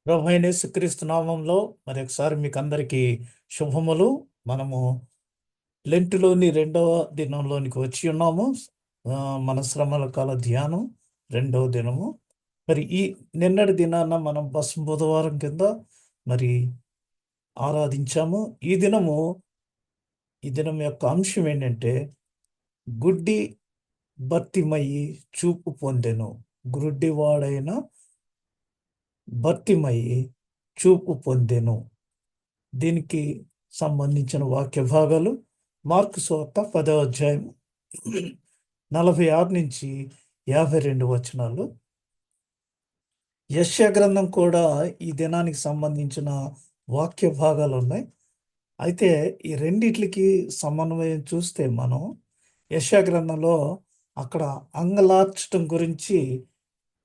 ప్రభువైన యేసుక్రీస్తు నామంలో మరి ఒకసారి మీకు అందరికీ శుభములు. మనము లెంటులోని రెండవ దినంలోనికి వచ్చి ఉన్నాము. మన శ్రమల కాల ధ్యానం రెండవ దినము. మరి ఈ నిన్నటి దినాన మనం భస్మ బుధవారం కింద మరి ఆరాధించాము. ఈ దినం యొక్క అంశం ఏంటంటే గుడ్డి భర్తిమయి చూపు పొందెను. గుడ్డివాడైన భర్తిమయి చూపు పొందెను. దీనికి సంబంధించిన వాక్య భాగాలు మార్కు సువార్త 10వ అధ్యాయం 46 నుంచి 52 వచనాలు. యెషయా గ్రంథం కూడా ఈ దినానికి సంబంధించిన వాక్య భాగాలు ఉన్నాయి. అయితే ఈ రెండిట్లకి సమన్వయం చూస్తే మనం యెషయా గ్రంథంలో అక్కడ అంగలార్చటం గురించి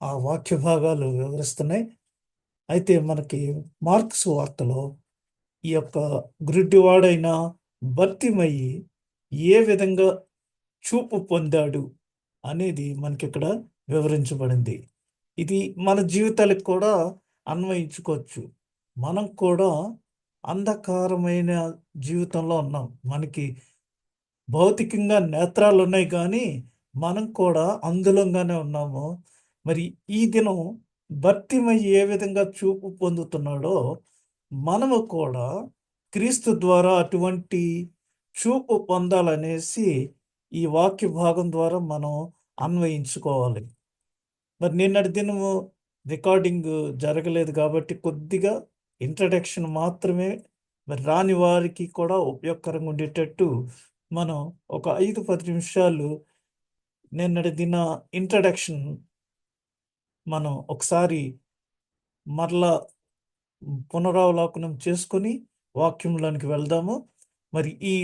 ఆ వాక్య భాగాలు వివరిస్తున్నాయి. అయితే మనకి మార్కు సువార్తలో ఈ యొక్క గుడ్డివాడైన భర్తిమయి ఏ విధంగా చూపు పొందాడు అనేది మనకి ఇక్కడ వివరించబడింది. ఇది మన జీవితాలకు కూడా అన్వయించుకోవచ్చు. మనం కూడా అంధకారమైన జీవితంలో ఉన్నాం. మనకి భౌతికంగా నేత్రాలు ఉన్నాయి కానీ మనం కూడా అందులోగానే ఉన్నాము. మరి ఈ దినం భర్తిమయి ఏ విధంగా చూపు పొందుతున్నాడో మనము కూడా క్రీస్తు ద్వారా అటువంటి చూపు పొందాలనేసి ఈ వాక్య భాగం ద్వారా మనం అన్వయించుకోవాలి. మరి నిన్నటి దినము రికార్డింగ్ జరగలేదు కాబట్టి కొద్దిగా ఇంట్రడక్షన్ మాత్రమే మరి రాని వారికి కూడా ఉపయోగకరంగా ఉండేటట్టు మనం ఒక 5-10 నిమిషాలు నిన్నటి దిన ఇంట్రడక్షన్ మనం ఒకసారి మరలా పునరావలోకనం చేసుకొని వాక్యంలోనికి వెళ్దాము. మరి ఈ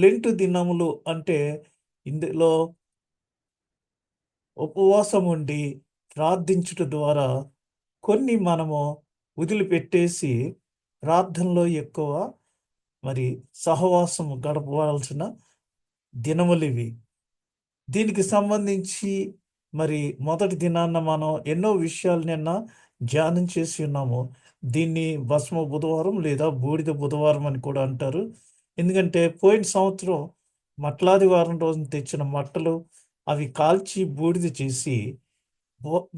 లెంటు దినములు అంటే ఇందులో ఉపవాసం ఉండి ప్రార్థించుట ద్వారా కొన్ని మనము వదిలిపెట్టేసి ప్రార్థనలో ఎక్కువ మరి సహవాసం గడపవలసిన దినములివి. దీనికి సంబంధించి మరి మొదటి దినాన్న మనం ఎన్నో విషయాలు నిన్న ధ్యానం చేసి ఉన్నాము. దీన్ని భస్మ బుధవారం లేదా బూడిద బుధవారం అని కూడా అంటారు. ఎందుకంటే పోయిన సంవత్సరం మట్లాది వారం రోజున తెచ్చిన మట్టలు అవి కాల్చి బూడిద చేసి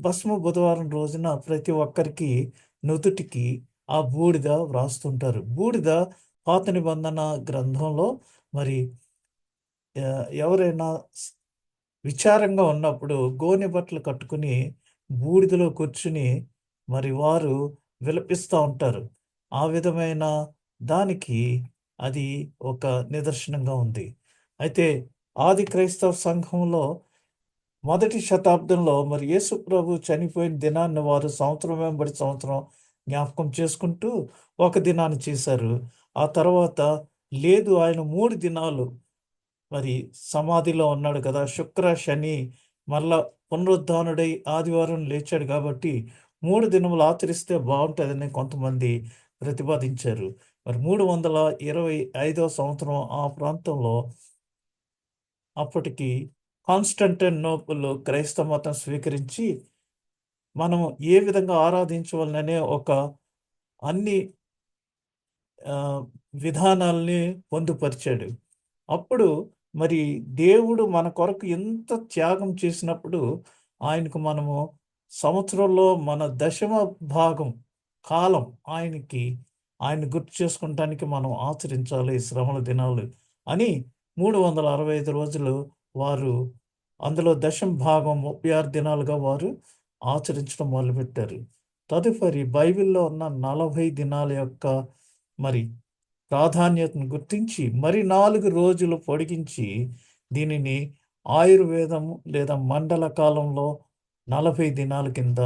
భస్మ బుధవారం రోజున ప్రతి ఒక్కరికి నుదుటికి ఆ బూడిద వ్రాస్తుంటారు. బూడిద పాత నిబంధన గ్రంథంలో మరి ఎవరైనా విచారంగా ఉన్నప్పుడు గోనె బట్టలు కట్టుకుని బూడిదలో కూర్చుని మరి వారు విలపిస్తూ ఉంటారు. ఆ విధమైన దానికి అది ఒక నిదర్శనంగా ఉంది. అయితే ఆది క్రైస్తవ సంఘంలో మొదటి శతాబ్దంలో మరి యేసు ప్రభు చనిపోయిన దినాన్ని వారు సంవత్సరం వెంబడి సంవత్సరం జ్ఞాపకం చేసుకుంటూ ఒక దినాన్ని చేశారు. ఆ తర్వాత లేదు, ఆయన 3 దినాలు మరి సమాధిలో ఉన్నాడు కదా, శుక్ర శని మళ్ళా పునరుద్ధానుడై ఆదివారం లేచాడు కాబట్టి 3 దినములు ఆచరిస్తే బాగుంటుందని కొంతమంది ప్రతిపాదించారు. మరి 325వ సంవత్సరం ఆ ప్రాంతంలో అప్పటికి కాన్స్టంటినోపుల్ క్రైస్తవ మతం స్వీకరించి మనం ఏ విధంగా ఆరాధించవాలనే ఒక అన్ని విధానాల్ని పొందుపరిచాడు. అప్పుడు మరి దేవుడు మన కొరకు ఎంత త్యాగం చేసినప్పుడు ఆయనకు మనము సంవత్సరంలో మన దశమ భాగం కాలం ఆయన గుర్తు చేసుకుంటానికి మనం ఆచరించాలి ఈ శ్రమల దినాలు అని 365 రోజులు వారు అందులో దశమ భాగం 36 దినాలుగా వారు ఆచరించడం మొదలుపెట్టారు. తదుపరి బైబిల్లో ఉన్న 40 దినాల యొక్క మరి ప్రాధాన్యతను గుర్తించి మరి 4 రోజులు పొడిగించి దీనిని ఆయుర్వేదం లేదా మండల కాలంలో 40 దినాల కింద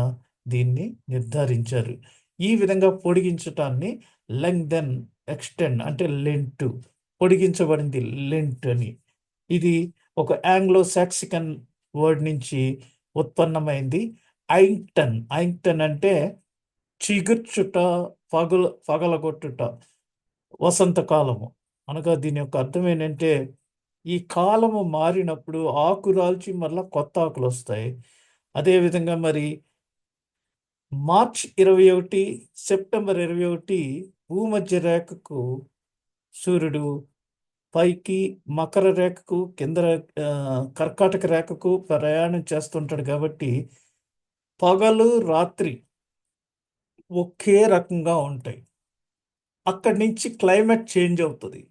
దీన్ని నిర్ధారించారు. ఈ విధంగా పొడిగించటాన్ని లెంగ్థెన్ ఎక్స్టెండ్ అంటే లెంట్ పొడిగించబడింది లెంట్ అని. ఇది ఒక ఆంగ్లో సాక్సికన్ వర్డ్ నుంచి ఉత్పన్నమైంది. ఐంగ్టన్ అంటే చిగుర్చుట, పగలగొట్టుట, వసంతకాలము అనగా దీని యొక్క అర్థం ఏంటంటే ఈ కాలము మారినప్పుడు ఆకు రాల్చి మళ్ళీ కొత్త ఆకులు వస్తాయి. అదేవిధంగా మరి మార్చ్ 21, సెప్టెంబర్ 21 భూమధ్య రేఖకు సూర్యుడు పైకి, మకర రేఖకు కింద, కర్కాటక రేఖకు ప్రయాణం చేస్తుంటాడు కాబట్టి పగలు రాత్రి ఒకే రకంగా ఉంటాయి. అక్కడి నుంచి క్లైమేట్ చేంజ్ అవుతుంది.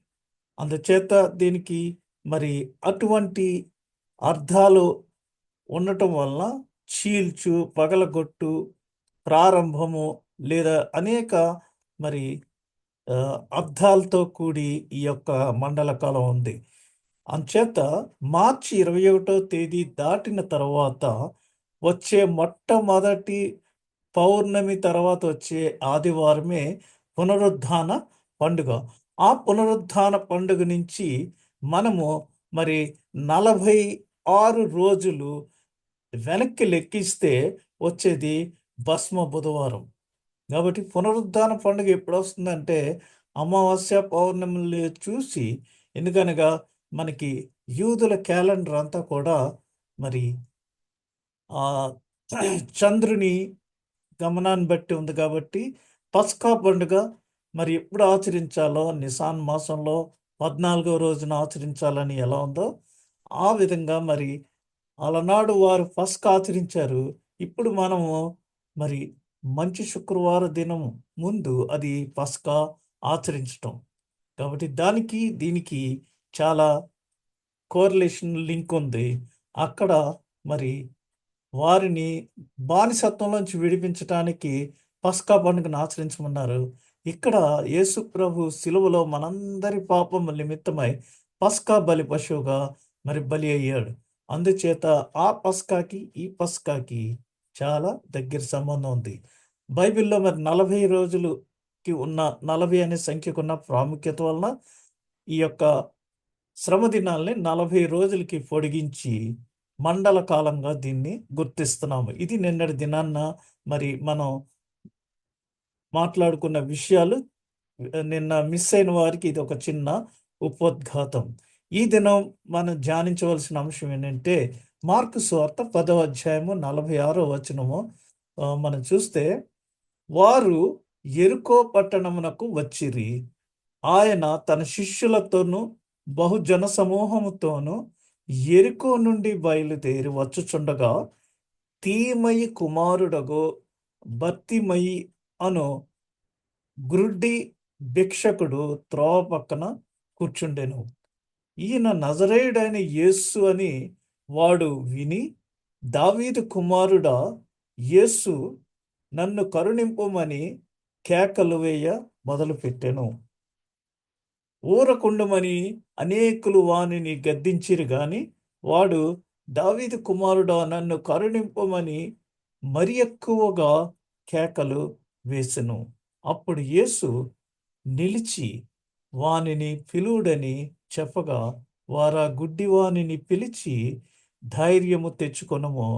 అందుచేత దీనికి మరి అటువంటి అర్థాలు ఉండటం వలన చీల్చు, పగలగొట్టు, ప్రారంభము లేదా అనేక మరి అర్థాలతో కూడి ఈ యొక్క మండలకాలం ఉంది. అంచేత మార్చి 21వ తేదీ దాటిన తర్వాత వచ్చే మొట్టమొదటి పౌర్ణమి తర్వాత వచ్చే ఆదివారమే పునరుద్ధాన పండుగ. ఆ పునరుద్ధాన పండుగ నుంచి మనము మరి 46 రోజులు వెనక్కి లెక్కిస్తే వచ్చేది భస్మ బుధవారం. కాబట్టి పునరుద్ధాన పండుగ ఎప్పుడొస్తుందంటే అమావాస్య, పౌర్ణమిని చూసి, ఎందుకనగా మనకి యూదుల క్యాలెండర్ అంతా కూడా మరి ఆ చంద్రుని గమనాన్ని బట్టి ఉంది కాబట్టి పస్కా పండుగ మరి ఎప్పుడు ఆచరించాలో, నిసాన్ మాసంలో 14వ రోజున ఆచరించాలని ఎలా ఉందో ఆ విధంగా మరి అలనాడు వారు పస్కా ఆచరించారు. ఇప్పుడు మనము మరి మంచి శుక్రవారం దినం ముందు అది పస్కా ఆచరించటం. కాబట్టి దానికి దీనికి చాలా కోరిలేషన్ లింక్ ఉంది. అక్కడ మరి వారిని బానిసత్వంలోంచి విడిపించటానికి పస్కా పండుగను ఆచరించమన్నారు. ఇక్కడ యేసు ప్రభు శిలువలో మనందరి పాపముల నిమిత్తమై పస్కా బలి పశువుగా మరి బలి అయ్యాడు. అందుచేత ఆ పస్కాకి ఈ పస్కాకి చాలా దగ్గర సంబంధం ఉంది. బైబిల్‌లో మరి 40 రోజులుకి ఉన్న 40 అనే సంఖ్యకున్న ప్రాముఖ్యత వలన ఈ యొక్క శ్రమ దినాల్ని 40 రోజులకి పొడిగించి మండల కాలంగా దీన్ని గుర్తిస్తున్నాము. ఇది నిన్నటి దినాన్న మరి మనం మాట్లాడుకున్న విషయాలు. నిన్న మిస్ అయిన వారికి ఇది ఒక చిన్న ఉపోద్ఘాతం. ఈ దినం మనం ధ్యానించవలసిన అంశం ఏంటంటే మార్కు సువార్త 10వ అధ్యాయము 46వ వచనము. మనం చూస్తే వారు యెరికో పట్టణమునకు వచ్చిరి. ఆయన తన శిష్యులతోనూ బహుజన సమూహముతోనూ యెరికో నుండి బయలుదేరి వచ్చుచుండగా తీమయి కుమారుడగు బర్తిమయి అను గ్రుడ్డి భిక్షకుడు త్రోవ పక్కన కూర్చుండెను. ఈయన నజరేయుడైన యేసు అని వాడు విని, దావీదు కుమారుడా యేసు, నన్ను కరుణింపుమని కేకలు వేయ మొదలుపెట్టెను. ఊరకుండుమని అనేకులు వానిని గద్దించిరి గాని వాడు, దావీదు కుమారుడా నన్ను కరుణింపుమని మరి ఎక్కువగా కేకలు వేసెను. అప్పుడు యేసు నిలిచి వానిని పిలువుడని చెప్పగా వారా గుడ్డివానిని పిలిచి, ధైర్యము తెచ్చుకొనుము,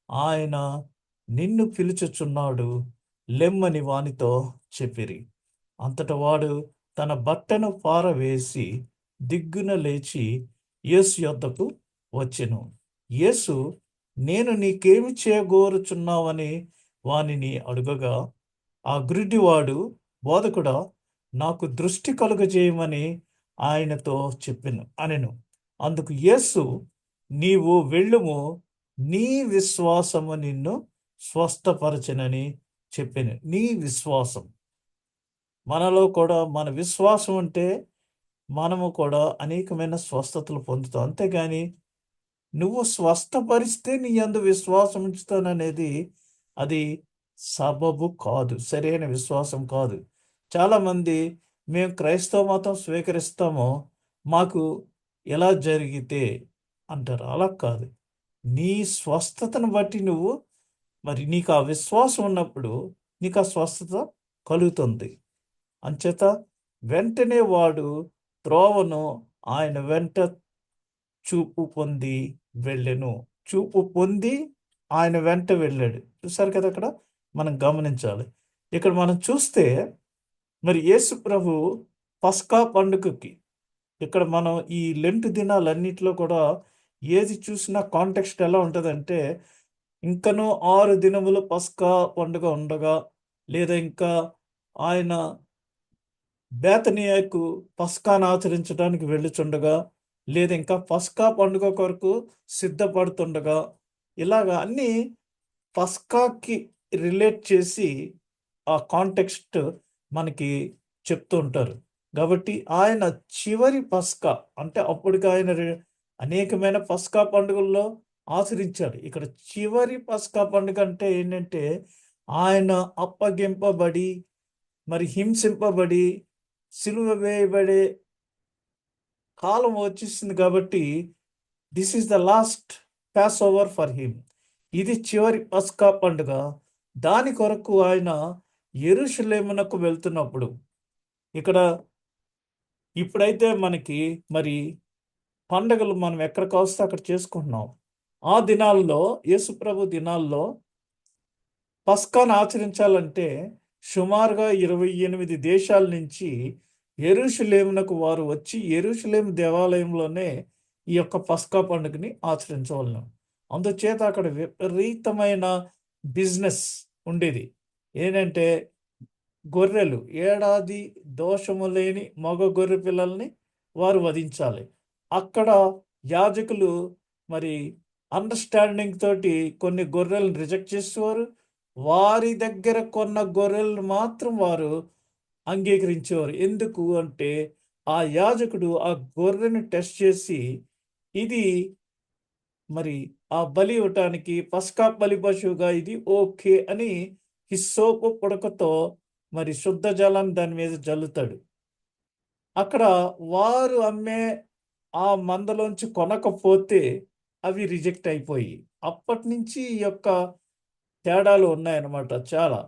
ఆయన నిన్ను పిలుచుచున్నాడు, లెమ్మని వానితో చెప్పిరి. అంతట వాడు తన బట్టను పారవేసి దిగ్గున లేచి యేసు యొద్దకు వచ్చెను. యేసు, నేను నీకేమి చేయగోరుచున్నావని వానిని అడుగగా ఆ గ్రుడ్డివాడు, బోధకుడా, నాకు దృష్టి కలుగజేయమని ఆయనతో అనెను. అందుకు యేసు, నీవు వెళ్ళుము, నీ విశ్వాసము నిన్ను స్వస్థపరచెనని చెప్పెను. నీ విశ్వాసం. మనలో కూడా మన విశ్వాసం ఉంటే మనము కూడా అనేకమైన స్వస్థతలు పొందుతాం. అంతేగాని నువ్వు స్వస్థపరిస్తే నీ యందు విశ్వాసం ఉంచుతాననేది అది సబబు కాదు, సరైన విశ్వాసం కాదు. చాలామంది మేము క్రైస్తవ మతం స్వీకరిస్తామో మాకు ఎలా జరిగితే అంటారు. అలా కాదు. నీ స్వస్థతను బట్టి నువ్వు మరి నీకు ఆ విశ్వాసం ఉన్నప్పుడు నీకు ఆ స్వస్థత కలుగుతుంది. అంచేత వెంటనే వాడు త్రోవను ఆయన వెంట చూపు పొంది వెళ్ళెను. చూపు పొంది ఆయన వెంట వెళ్ళాడు. చూసారు కదా, అక్కడ మనం గమనించాలి. ఇక్కడ మనం చూస్తే మరి యేసు ప్రభు పస్కా పండుగకి, ఇక్కడ మనం ఈ లెంట్ దినాలన్నిటిలో కూడా ఏది చూసినా కాంటెక్స్ట్ ఎలా ఉంటుందంటే ఇంకను 6 దినములు పస్కా పండుగ ఉండగా, లేదా ఇంకా ఆయన బేతనియాకు పస్కాను ఆచరించడానికి వెళ్ళుచుండగా, లేదా ఇంకా పస్కా పండుగ కొరకు సిద్ధపడుతుండగా, ఇలాగా అన్నీ పస్కాకి రిలేట్ చేసి ఆ కాంటెక్స్ట్ మనకి చెప్తూ ఉంటారు. కాబట్టి ఆయన చివరి పస్కా అంటే అప్పటికి ఆయన అనేకమైన పస్కా పండుగల్లో ఆచరించాడు. ఇక్కడ చివరి పస్కా పండుగ అంటే ఏంటంటే ఆయన అప్పగింపబడి మరి హింసింపబడి సిలువ వేయబడే కాలం వచ్చేసింది కాబట్టి this is the last pass over for him. ఇది చివరి పస్కా పండుగ. దాని కొరకు ఆయన యెరూషలేమునకు వెళ్తున్నప్పుడు ఇక్కడ ఇప్పుడైతే మనకి మరి పండగలు మనం ఎక్కడికి వస్తే అక్కడ చేసుకుంటున్నాం. ఆ దినాల్లో యేసుప్రభు దినాల్లో పస్కాను ఆచరించాలంటే సుమారుగా 28 దేశాల నుంచి యెరూషలేమునకు వారు వచ్చి యెరూషలేము దేవాలయంలోనే ఈ యొక్క పస్కా పండుగని ఆచరించవలెను. అందుచేత అక్కడ విపరీతమైన బిజినెస్ ఉండేది. ఏంటంటే గొర్రెలు, ఏడాది దోషము లేని మగ గొర్రె పిల్లల్ని వారు వధించాలి. అక్కడ యాజకులు మరి అండర్‌స్టాండింగ్ తోటి కొన్ని గొర్రెలను రిజెక్ట్ చేసేవారు. వారి దగ్గర కొన్న గొర్రెలను మాత్రం వారు అంగీకరించేవారు. ఎందుకు అంటే ఆ యాజకుడు ఆ గొర్రెను టెస్ట్ చేసి ఇది మరి ఆ బలి ఇవ్వటానికి పస్కా బలి పశువుగా ఇది ఓకే అని హిస్సోపు పుడకతో మరి శుద్ధ జలాన్ని దాని మీద జల్లుతాడు. అక్కడ వారు అమ్మే ఆ మందలోంచి కొనకపోతే అవి రిజెక్ట్ అయిపోయి అప్పటినుంచి ఈ యొక్క తేడాలు ఉన్నాయన్నమాట చాలా.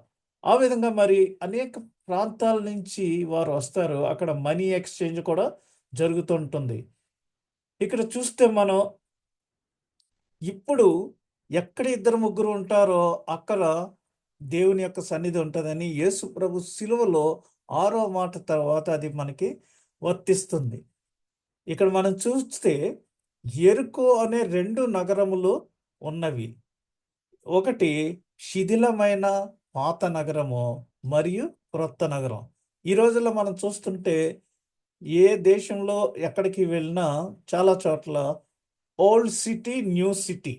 ఆ విధంగా మరి అనేక ప్రాంతాల నుంచి వారు వస్తారు. అక్కడ మనీ ఎక్స్‌చేంజ్ కూడా జరుగుతుంటుంది. ఇక్కడ చూస్తే మనం ఇప్పుడు ఎక్కడ ఇద్దరు ముగ్గురు ఉంటారో అక్కడ దేవుని యొక్క సన్నిధి ఉంటదని యేసు ప్రభు సిలువలో 6వ మాట తర్వాత అది మనకి వర్తిస్తుంది. ఇక్కడ మనం చూస్తే యెరికో అనే 2 నగరములు ఉన్నవి. ఒకటి శిథిలమైన పాత నగరము మరియు క్రొత్త నగరం. ఈ రోజుల్లో మనం చూస్తుంటే ఏ దేశంలో ఎక్కడికి వెళ్ళినా చాలా చోట్ల ఓల్డ్ సిటీ, న్యూ సిటీ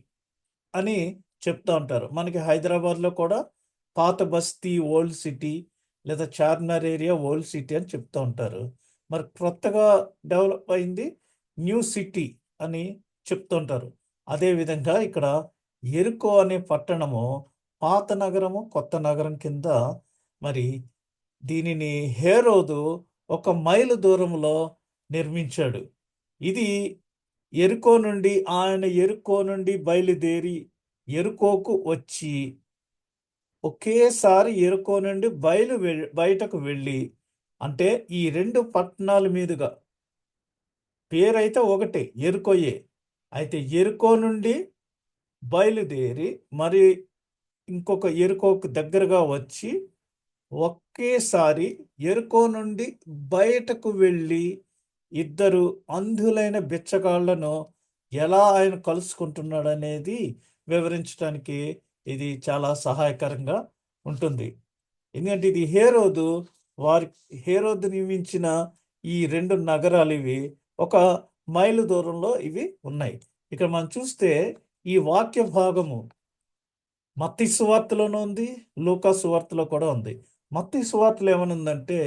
అని చెప్తా ఉంటారు. మనకి హైదరాబాద్‌లో కూడా పాత బస్తీ ఓల్డ్ సిటీ లేదా చార్మినార్ ఏరియా ఓల్డ్ సిటీ అని చెప్తూ ఉంటారు. మరి కొత్తగా డెవలప్ అయింది న్యూ సిటీ అని చెప్తుంటారు. అదేవిధంగా ఇక్కడ యెరికో అనే పట్టణము పాత నగరము, కొత్త నగరం కింద మరి దీనిని హేరోదు 1 మైలు దూరంలో నిర్మించాడు. ఇది యెరికో నుండి బయలుదేరి యెరికోకు వచ్చి ఒకేసారి యెరికో నుండి బయటకు వెళ్ళి అంటే ఈ 2 పట్టణాల మీదుగా పేరైతే ఒకటే యెరికోయే. అయితే యెరికో నుండి బయలుదేరి మరి ఇంకొక యెరికోకు దగ్గరగా వచ్చి ఒకేసారి యెరికో నుండి బయటకు వెళ్ళి ఇద్దరు అంధులైన బిచ్చగాళ్ళను ఎలా ఆయన కలుసుకుంటున్నాడనేది వివరించడానికి ఇది చాలా సహాయకరంగా ఉంటుంది. ఎందుకంటే ఇది వారి హేరోదు నియమించిన ఈ 2 నగరాలివి. 1 మైలు దూరంలో ఇవి ఉన్నాయి. ఇక్కడ మనం చూస్తే ఈ వాక్య భాగము మత్తయి సువార్తలోనూ ఉంది. లూకా సువార్తలో కూడా ఉంది. మత్తయి సువార్తలో ఏమనుందంటే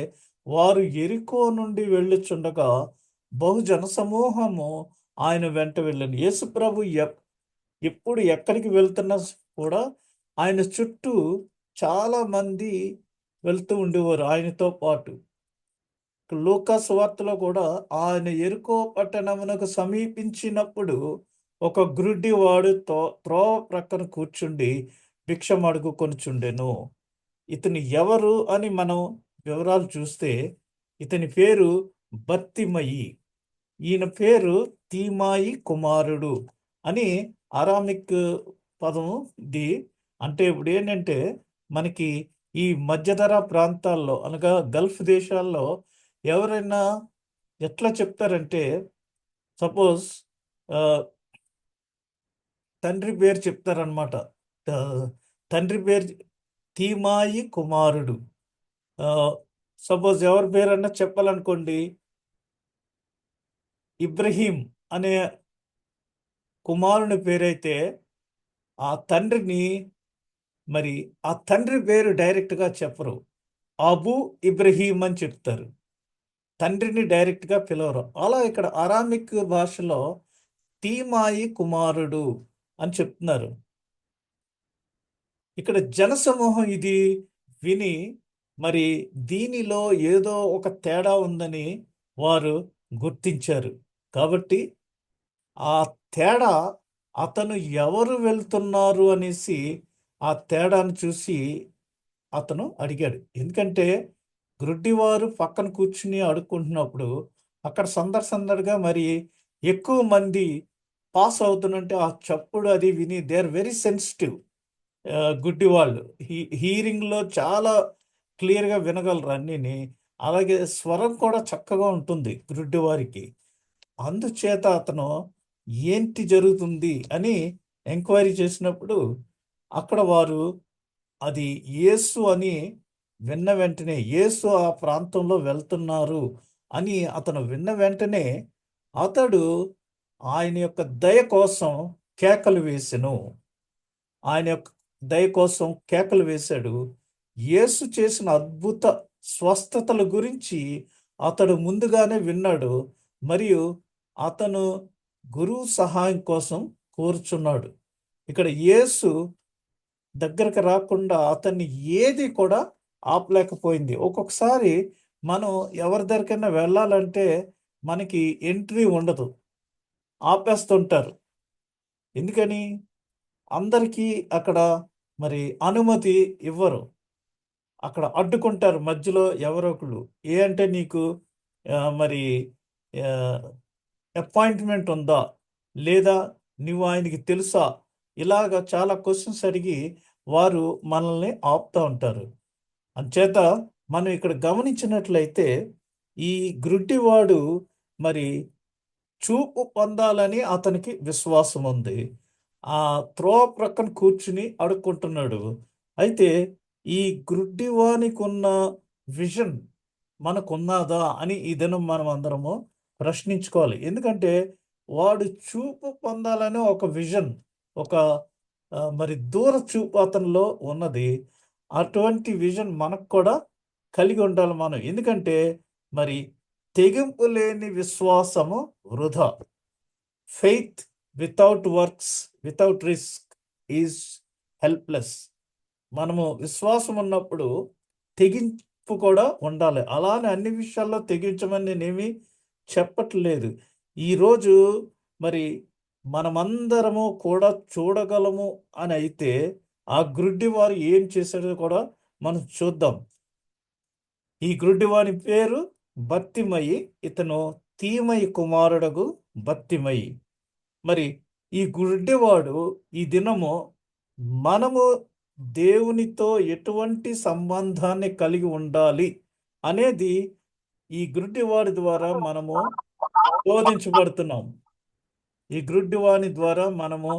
వారు యెరికో నుండి వెళ్ళుచుండగా బహుజన సమూహము ఆయన వెంట వెళ్ళెను. యేసుప్రభు ఎప్పుడు ఎక్కడికి వెళ్తున్నా కూడా ఆయన చుట్టూ చాలా మంది వెళ్తూ ఉండేవారు ఆయనతో పాటు. లూకా సువార్తలో కూడా ఆయన యెరికో పట్టణమునకు సమీపించినప్పుడు ఒక గ్రుడ్డివాడు త్రోవ ప్రక్కన కూర్చుండి భిక్షమడుగుకొనుచుండెను. ఇతను ఎవరు అని మనం వివరాలు చూస్తే ఇతని పేరు బర్తిమయి. ఈయన పేరు తీమాయి కుమారుడు అని అరామిక్ పదము ఇది. అంటే ఇప్పుడు ఏంటంటే మనకి ఈ మధ్యధరా ప్రాంతాల్లో అనగా గల్ఫ్ దేశాల్లో ఎవరైనా ఎట్లా చెప్తారంటే సపోజ్ తండ్రి పేరు చెప్తారనమాట. ఆ, తండ్రి పేరు తీమాయి కుమారుడు. సపోజ్ ఎవరి పేరన్నా చెప్పాలనుకోండి, ఇబ్రహీం అనే కుమారుని పేరైతే ఆ తండ్రిని మరి ఆ తండ్రి పేరు డైరెక్ట్గా చెప్పరు, అబు ఇబ్రహీం అని చెప్తారు. తండ్రిని డైరెక్ట్గా పిలవరు. అలా ఇక్కడ అరామిక్ భాషలో తీమాయి కుమారుడు అని చెప్తున్నారు. ఇక్కడ జనసమూహం ఇది విని మరి దీనిలో ఏదో ఒక తేడా ఉందని వారు గుర్తించారు. కాబట్టి ఆ తేడా, అతను ఎవరు వెళ్తున్నారు అనేసి ఆ తేడాను చూసి అతను అడిగాడు. ఎందుకంటే గ్రుడ్డివారు పక్కన కూర్చుని అడుక్కుంటున్నప్పుడు అక్కడ సందడిగా మరి ఎక్కువ మంది పాస్ అవుతున్నంటే ఆ చప్పుడు అది విని దే ఆర్ వెరీ సెన్సిటివ్. గుడ్డి వాళ్ళు హీరింగ్లో చాలా క్లియర్గా వినగలరు అన్నీని. అలాగే స్వరం కూడా చక్కగా ఉంటుంది గుడ్డి వారికి. అందుచేత అతను ఏంటి జరుగుతుంది అని ఎంక్వైరీ చేసినప్పుడు అక్కడ వారు అది యేసు అని విన్న వెంటనే, యేసు ఆ ప్రాంతంలో వెళ్తున్నారు అని అతను విన్న వెంటనే అతడు ఆయన యొక్క దయ కోసం కేకలు వేసెను. ఆయన యొక్క దయ కోసం కేకలు వేశాడు. యేసు చేసిన అద్భుత స్వస్థతల గురించి అతడు ముందుగానే విన్నాడు. మరియు అతను గురువు సహాయం కోసం కోరుచున్నాడు. ఇక్కడ యేసు దగ్గరకు రాకుండా అతన్ని ఏది కూడా ఆపలేకపోయింది. ఒక్కొక్కసారి మనం ఎవరి దగ్గరికైనా వెళ్ళాలంటే మనకి ఎంట్రీ ఉండదు, ఆపేస్తుంటారు. ఎందుకని? అందరికీ అక్కడ మరి అనుమతి ఇవ్వరు. అక్కడ అడ్డుకుంటారు మధ్యలో ఎవరో ఒకళ్ళు. ఏ అంటే నీకు మరి అపాయింట్మెంట్ ఉందా, లేదా నువ్వు ఆయనకి తెలుసా, ఇలాగ చాలా క్వశ్చన్స్ అడిగి వారు మనల్ని ఆపుతూ ఉంటారు. అంచేత మనం ఇక్కడ గమనించినట్లయితే ఈ గ్రుడ్డివాడు మరి చూపు పొందాలని అతనికి విశ్వాసం ఉంది. ఆ త్రోవ ప్రక్కన కూర్చుని అడుక్కుంటున్నాడు. అయితే ఈ గ్రుడ్డివానికి ఉన్న విజన్ మనకున్నదా అని ఈ దినం మనం అందరము ప్రశ్నించుకోవాలి. ఎందుకంటే వాడు చూపు పొందాలని ఒక విజన్, ఒక మరి దూర చూపు అతనిలో ఉన్నది. అటువంటి విజన్ మనకు కూడా కలిగి ఉండాలి మనం. ఎందుకంటే మరి తెగింపు లేని విశ్వాసము వృధా. Faith without works, without risk is helpless. మనము విశ్వాసం ఉన్నప్పుడు తెగింపు కూడా ఉండాలి. అలానే అన్ని విషయాల్లో తెగించమని నేనేమి చెప్పట్లేదు. ఈరోజు మరి మనమందరము కూడా చూడగలము అని అయితే ఆ గ్రుడ్డి వారు ఏం చేశాడో కూడా మనం చూద్దాం. ఈ గ్రుడ్డివాని పేరు బత్తిమయి. ఇతను తీమయి కుమారుడగు బత్తిమయి. మరి ఈ గుడ్డివాడు ఈ దినము మనము దేవునితో ఎటువంటి సంబంధాన్ని కలిగి ఉండాలి అనేది ఈ గ్రుడ్డివాడి ద్వారా మనము బోధించబడుతున్నాం. ఈ గ్రుడ్డివాని ద్వారా మనము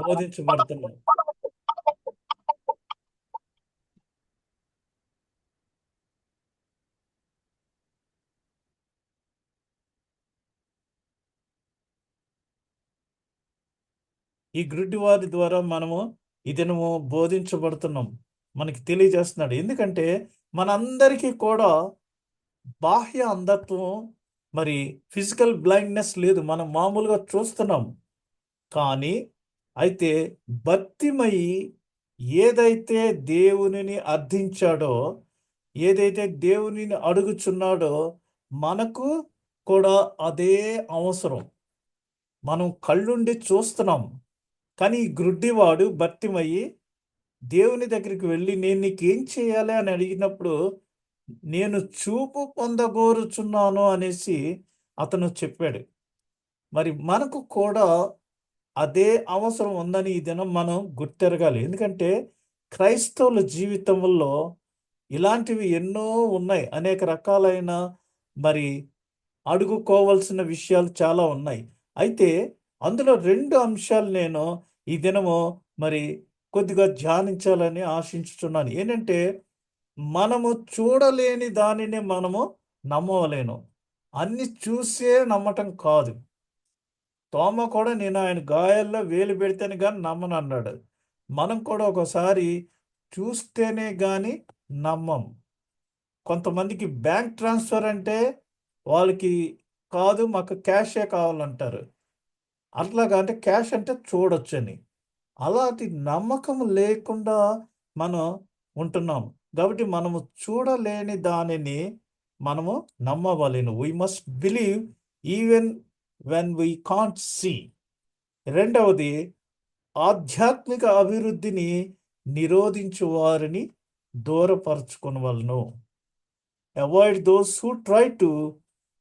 బోధించబడుతున్నాం. ఈ గ్రుడ్డివారి ద్వారా మనము ఈ దినము బోధించబడుతున్నాం. మనకి తెలియజేస్తున్నాడు. ఎందుకంటే మనందరికీ కూడా బాహ్య అంధత్వం, మరి ఫిజికల్ బ్లైండ్నెస్ లేదు. మనం మామూలుగా చూస్తున్నాం. కానీ అయితే భక్తిమయి ఏదైతే దేవునిని అర్థించాడో, ఏదైతే దేవునిని అడుగుచున్నాడో మనకు కూడా అదే అవసరం. మనం కళ్ళుండి చూస్తున్నాం. కానీ ఈ గ్రుడ్డివాడు భక్తిమయ్యి దేవుని దగ్గరికి వెళ్ళి నేను నీకేం చేయాలి అని అడిగినప్పుడు నేను చూపు పొందగోరుచున్నాను అనేసి అతను చెప్పాడు. మరి మనకు కూడా అదే అవసరం ఉందని ఈ దినం మనం గుర్తెరగాలి. ఎందుకంటే క్రైస్తవుల జీవితంలో ఇలాంటివి ఎన్నో ఉన్నాయి. అనేక రకాలైన మరి అడుగుకోవాల్సిన విషయాలు చాలా ఉన్నాయి. అయితే అందులో 2 అంశాలు నేను ఈ దినము మరి కొద్దిగా ధ్యానించాలని ఆశించుతున్నాను. ఏంటంటే మనము చూడలేని దానిని మనము నమ్మవలేను. అన్ని చూసే నమ్మటం కాదు. తోమ కూడా నేను ఆయన గాయాల్లో వేలు పెడితేనే గాని నమ్మనన్నాడు. మనం కూడా ఒకసారి చూస్తేనే గాని నమ్మం. కొంతమందికి బ్యాంక్ ట్రాన్స్ఫర్ అంటే వాళ్ళకి కాదు, మాకు క్యాషే కావాలంటారు. అట్లాగా అంటే క్యాష్ అంటే చూడొచ్చని. అలాంటి నమ్మకం లేకుండా మనం ఉంటున్నాం. కాబట్టి మనము చూడలేని దానిని మనము నమ్మవలెను. We must believe even when we can't see. రెండవది, ఆధ్యాత్మిక అభివృద్ధిని నిరోధించు వారిని దూరపరచుకొనవలెను. Avoid those who try to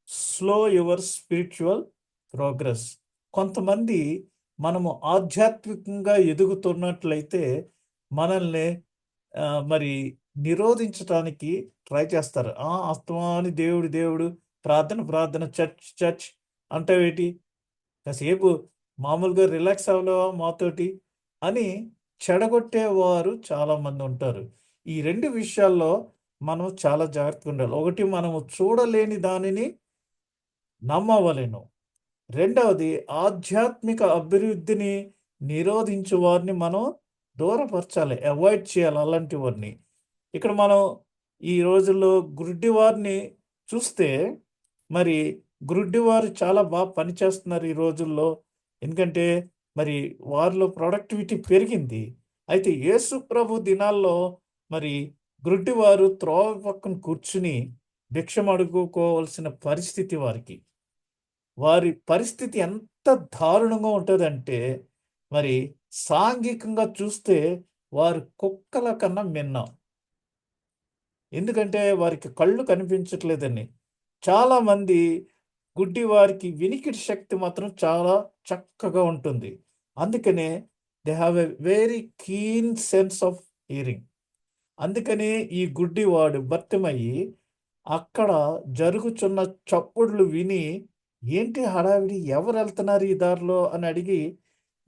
slow your spiritual progress. కొంతమంది మనము ఆధ్యాత్మికంగా ఎదుగుతున్నట్లయితే మనల్ని మరి నిరోధించటానికి ట్రై చేస్తారు. అస్తమాని దేవుడు దేవుడు, ప్రార్థన ప్రార్థన, చర్చ్ చర్చ్ అంటావేటి, కాసేపు మామూలుగా రిలాక్స్ అవ్వలేవా మాతోటి అని చెడగొట్టేవారు చాలామంది ఉంటారు. ఈ రెండు విషయాల్లో మనం చాలా జాగ్రత్తగా ఉండాలి. ఒకటి, మనము చూడలేని దానిని నమ్మవలెను. రెండవది, ఆధ్యాత్మిక అభివృద్ధిని నిరోధించే వారిని మనం దూరపరచాలి, అవాయిడ్ చేయాలి అలాంటి వారిని. ఇక్కడ మనం ఈ రోజుల్లో గుడ్డి వారిని చూస్తే మరి గుడ్డివారు చాలా బాగా పనిచేస్తున్నారు ఈ రోజుల్లో. ఎందుకంటే మరి వారిలో ప్రొడక్టివిటీ పెరిగింది. అయితే యేసు ప్రభు దినాల్లో మరి గుడ్డివారు త్రోవ పక్కన కూర్చుని భిక్షం అడుగుకోవాల్సిన పరిస్థితి వారికి. వారి పరిస్థితి ఎంత దారుణంగా ఉంటదంటే, మరి సాంఘికంగా చూస్తే వారు కుక్కల కన్నా మిన్నం. ఎందుకంటే వారికి కళ్ళు కనిపించట్లేదని. చాలామంది గుడ్డి వారికి వినికిడి శక్తి మాత్రం చాలా చక్కగా ఉంటుంది. అందుకనే they have a very keen sense of hearing. అందుకనే ఈ గుడ్డివాడు భర్తమయ్యి అక్కడ జరుగుచున్న చప్పుడులు విని, ఏంటి హడావిడి, ఎవరు వెళ్తున్నారు ఈ దారిలో అని అడిగి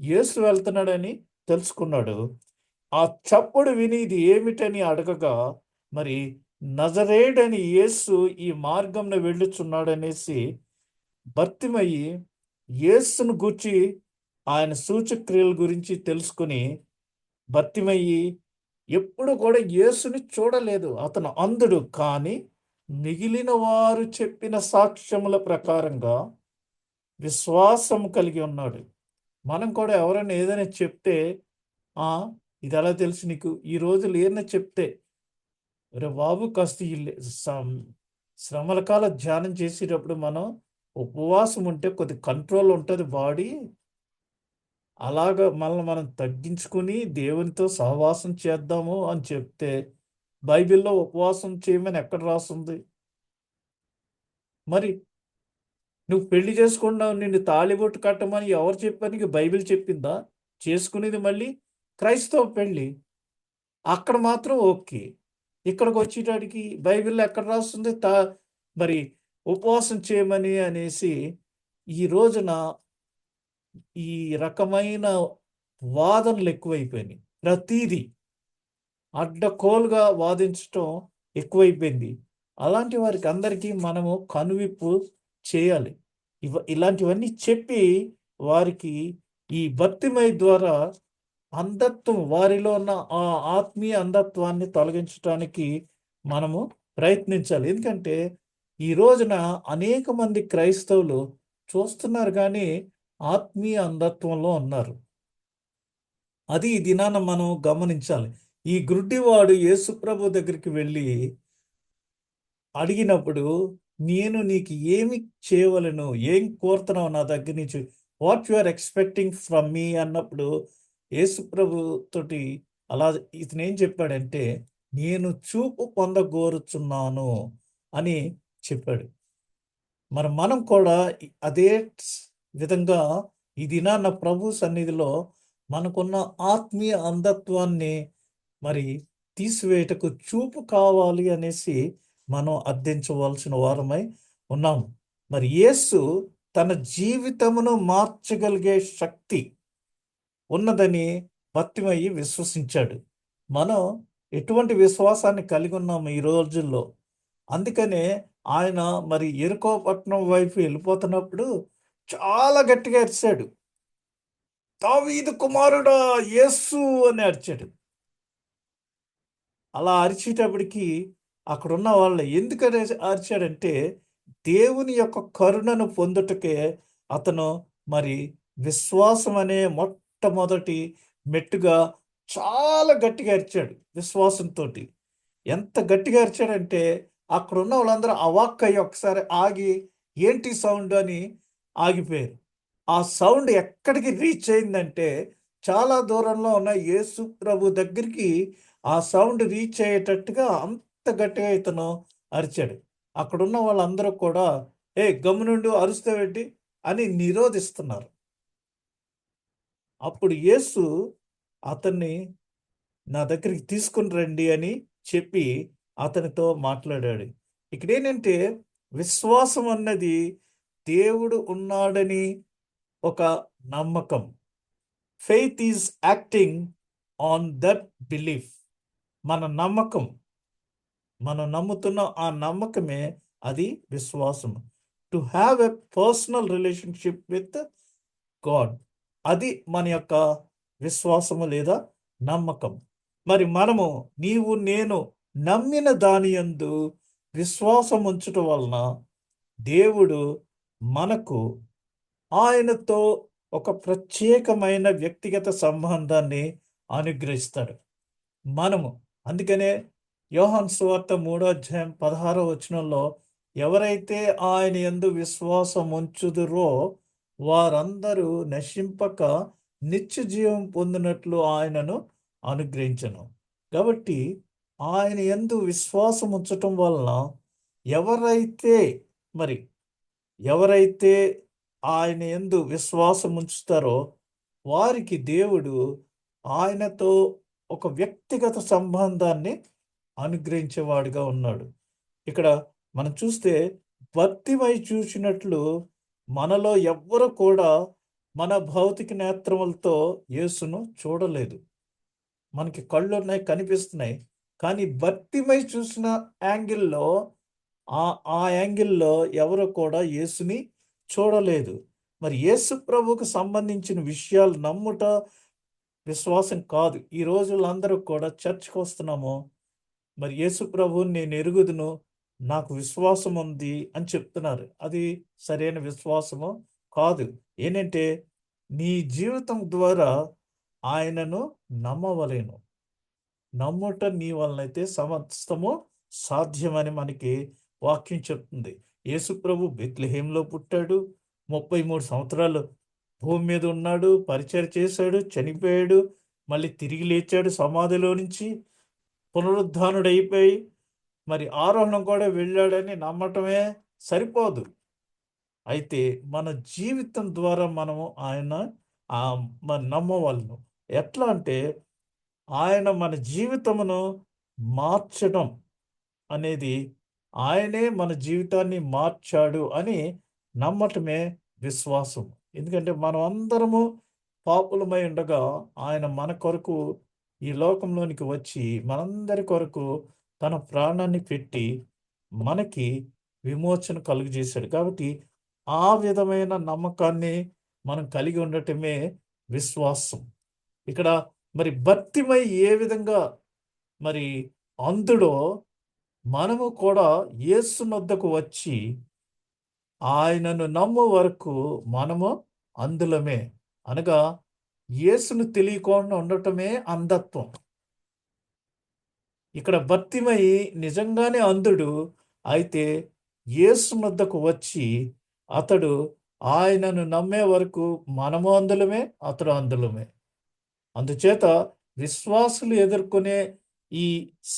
యేసు వెళ్తున్నాడని తెలుసుకున్నాడు. ఆ చప్పుడు విని ఇది ఏమిటని అడగగా మరి నజరేయుడని యేసు ఈ మార్గంలో వెళ్ళుచున్నాడనేసి భర్తిమయ్యి యేసును గూర్చి ఆయన సూచక్రియల గురించి తెలుసుకుని భర్తిమయ్యి ఎప్పుడు కూడా యేసుని చూడలేదు. అతను అంధుడు, కానీ మిగిలిన వారు చెప్పిన సాక్ష్యముల ప్రకారంగా విశ్వాసం కలిగి ఉన్నాడు. మనం కూడా ఎవరైనా ఏదైనా చెప్తే, "ఆ! ఇది ఎలా తెలుసు నీకు?" ఈ రోజుల్లో ఏదైనా చెప్తే, "ఒరే బాబు, కాస్త ఈ శ్రమల కాల ధ్యానం చేసేటప్పుడు మనం ఉపవాసం ఉంటే కొద్ది కంట్రోల్ ఉంటది బాడీ. అలాగా మనల్ని మనం తగ్గించుకొని దేవునితో సహవాసం చేద్దాము" అని చెప్తే, బైబిల్‌లో ఉపవాసం చేయమని ఎక్కడ రాసుంది? మరి నువ్వు పెళ్లి చేసుకున్నావు, నిన్ను తాళిబొట్టు కట్టమని ఎవరు చెప్పారు నీకు? బైబిల్ చెప్పిందా? చేసుకునేది మళ్ళీ క్రైస్తవ పెళ్లి. అక్కడ మాత్రం ఓకే. ఇక్కడికొచ్చేటడికి బైబిల్‌లో ఎక్కడ రాస్తుంది? మరి ఉపవాసం చేయమని అనేసి ఈ రోజున ఈ రకమైన వాదనలు ఎక్కువైపోయినాయి. ప్రతీదీ అడ్డగోలుగా వాదించటం ఎక్కువైపోయింది. అలాంటి వారికి అందరికీ మనము కనువిప్పు చేయాలి. ఇలాంటివన్నీ చెప్పి వారికి ఈ భక్తిమయ ద్వారా అంధత్వం, వారిలో ఉన్న ఆ ఆత్మీయ అంధత్వాన్ని తొలగించటానికి మనము ప్రయత్నించాలి. ఎందుకంటే ఈ రోజున అనేక మంది క్రైస్తవులు చూస్తున్నారు కానీ ఆత్మీయ అంధత్వంలో ఉన్నారు. అది ఈ దినాన మనం గమనించాలి. ఈ గుడ్డివాడు యేసుప్రభు దగ్గరికి వెళ్ళి అడిగినప్పుడు, నేను నీకు ఏమి చేయవలెను? ఏం కోరుతున్నావు నా దగ్గర నుంచి? What you are expecting from me అన్నప్పుడు యేసుప్రభు తోటి అలా ఇతనేం చెప్పాడంటే, నేను చూపు పొందగోరుచున్నాను అని చెప్పాడు. మరి మనం కూడా అదే విధంగా ఈ దినాన ప్రభు సన్నిధిలో మనకున్న ఆత్మీయ అంధత్వాన్ని మరి తీసివేయుటకు చూపు కావాలి అనేసి మనం అర్థించవలసిన వారమై ఉన్నాము. మరి యేసు తన జీవితమును మార్చగలిగే శక్తి ఉన్నదని భర్తీమయి విశ్వసించాడు. మనం ఎటువంటి విశ్వాసాన్ని కలిగి ఉన్నాము ఈ రోజుల్లో? అందుకనే ఆయన మరి యెరికో పట్టణం వైపు వెళ్ళిపోతున్నప్పుడు చాలా గట్టిగా అరిచాడు. దావీదు కుమారుడా యేసు అని అరిచాడు. అలా అరిచేటప్పటికి అక్కడున్న వాళ్ళు ఎందుకు అరిచాడంటే దేవుని యొక్క కరుణను పొందుటకే అతను మరి విశ్వాసం అనే మొట్టమొదటి మెట్టుగా చాలా గట్టిగా అరిచాడు విశ్వాసంతో. ఎంత గట్టిగా అరిచాడంటే అక్కడున్న వాళ్ళందరూ అవాక్కయ్యి ఒకసారి ఆగి ఏంటి సౌండ్ అని ఆగిపోయారు. ఆ సౌండ్ ఎక్కడికి రీచ్ అయిందంటే చాలా దూరంలో ఉన్న యేసు ప్రభు దగ్గరికి ఆ సౌండ్ రీచ్ అయ్యేటట్టుగా అంత గట్టిగా ఇతను అరిచాడు. అక్కడున్న వాళ్ళందరూ కూడా గమ్మునుండు అరుస్తావేంటి అని నిరోధిస్తున్నారు. అప్పుడు యేసు అతన్ని నా దగ్గరికి తీసుకుని రండి అని చెప్పి అతనితో మాట్లాడాడు. ఇక్కడేంటంటే విశ్వాసం అన్నది దేవుడు ఉన్నాడని ఒక నమ్మకం. Faith is acting on that belief. మన నమ్మకం, మనం నమ్ముతున్న ఆ నమ్మకమే అది విశ్వాసం. To have a personal relationship with God, అది మన యొక్క విశ్వాసము లేదా నమ్మకం. మరి మనము నీవు నేను నమ్మిన దాని యందు విశ్వాసం ఉంచటం వలన దేవుడు మనకు ఆయనతో ఒక ప్రత్యేకమైన వ్యక్తిగత సంబంధాన్ని అనుగ్రహిస్తాడు. మనము అందుకనే యోహాను సువార్త 3:16 ఎవరైతే ఆయన యందు విశ్వాసం ఉంచుదురో వారందరూ నశింపక నిత్య జీవం పొందినట్లు ఆయనను అనుగ్రహించను. కాబట్టి ఆయన యందు విశ్వాసం ఉంచటం వలన ఎవరైతే ఆయన యందు విశ్వాసం ఉంచుతారో వారికి దేవుడు ఆయనతో ఒక వ్యక్తిగత సంబంధాన్ని అనుగ్రహించేవాడుగా ఉన్నాడు. ఇక్కడ మనం చూస్తే భర్తీమయి చూసినట్లు మనలో ఎవ్వరు కూడా మన భౌతిక నేత్రములతో యేసును చూడలేదు. మనకి కళ్ళు ఉన్నాయి, కనిపిస్తున్నాయి. కానీ భర్తీమయి చూసిన యాంగిల్లో ఆ యాంగిల్లో ఎవరు కూడా యేసుని చూడలేదు. మరి యేసు ప్రభువుకు సంబంధించిన విషయాలు నమ్ముట విశ్వాసం కాదు. ఈ రోజుల్లో అందరూ కూడా చర్చ్కి వస్తున్నాము, మరి యేసు ప్రభువుని నేను ఎరుగుదును, నాకు విశ్వాసం ఉంది అని చెప్తున్నారు. అది సరైన విశ్వాసము కాదు. ఏంటంటే నీ జీవితం ద్వారా ఆయనను నమ్మవలేను. నమ్ముట నీ వలనైతే సమస్తము సాధ్యమని మనకి వాక్యం చెప్తుంది. యేసు ప్రభు బెత్లెహేంలో పుట్టాడు, 33 సంవత్సరాలు భూమి మీద ఉన్నాడు, పరిచయం చేశాడు, చనిపోయాడు, మళ్ళీ తిరిగి లేచాడు సమాధిలో నుంచి, పునరుద్ధానుడైపోయి మరి ఆరోహణం కూడా వెళ్ళాడని నమ్మటమే సరిపోదు. అయితే మన జీవితం ద్వారా మనము ఆయన నమ్మవలను. ఎట్లా అంటే ఆయన మన జీవితమును మార్చడం అనేది, ఆయనే మన జీవితాన్ని మార్చాడు అని నమ్మటమే విశ్వాసం. ఎందుకంటే మనం అందరము పాపులమై ఉండగా ఆయన మన కొరకు ఈ లోకంలోనికి వచ్చి మనందరి కొరకు తన ప్రాణాన్ని పెట్టి మనకి విమోచన కలుగజేశాడు. కాబట్టి ఆ విధమైన నమ్మకాన్ని మనం కలిగి ఉండటమే విశ్వాసం. ఇక్కడ మరి భర్తీమయి ఏ విధంగా మరి అంధుడో మనము కూడా యేసు వద్దకు వచ్చి ఆయనను నమ్ము వరకు మనము అంధులమే. అనగా యేసును తెలియకుండా ఉండటమే అంధత్వం. ఇక్కడ భర్తీమయి నిజంగానే అంధుడు. అయితే యేసు వద్దకు వచ్చి అతడు ఆయనను నమ్మే వరకు మనము అంధులమే, అతడు అంధులమే. అందుచేత విశ్వాసులు ఎదుర్కొనే ఈ